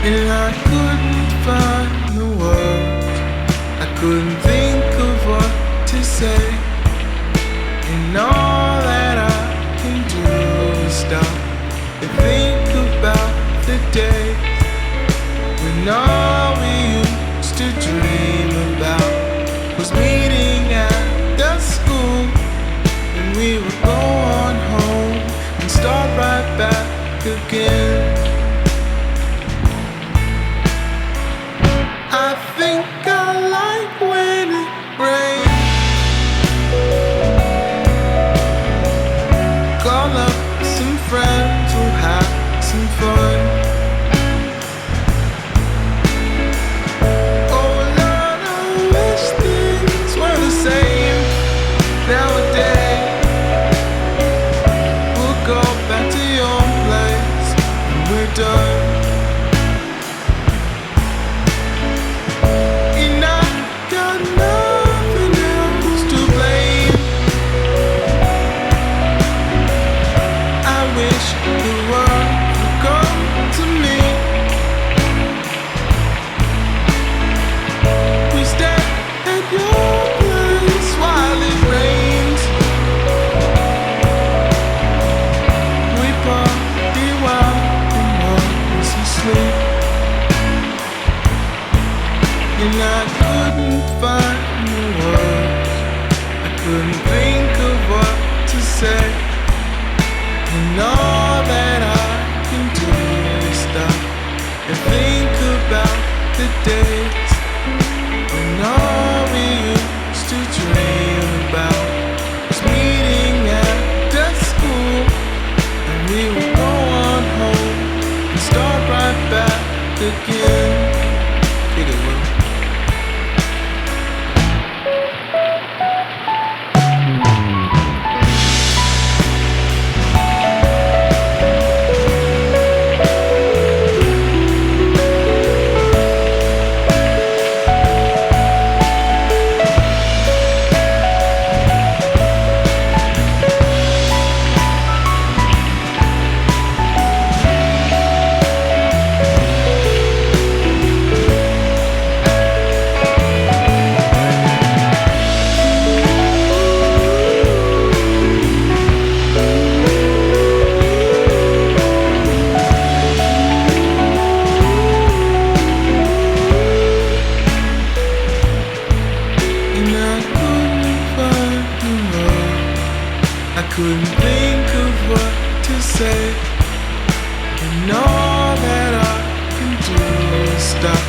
And I couldn't find the words, I couldn't think of what to say. And all that I can do is stop and think about the days when all we used to dream about was meeting at the school. And we would go on home and start right back again. I think I like when it rains. Call up some friends, we'll have some fun. Oh Lord, I wish things were the same nowadays. We'll go back to your place when we're done. And I couldn't find the words, I couldn't think of what to say. And all that I can do is stop and think about the days when all we used to dream about was meeting at the school. And we would go on home and start right back again. Take it, Will. I couldn't think of what to say. And all that I can do is stop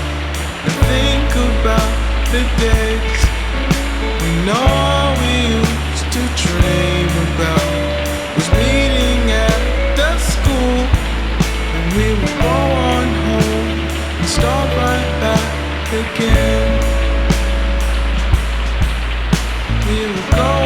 and think about the days when all we used to dream about was meeting at the school. And we would go on home and start right back again. We would go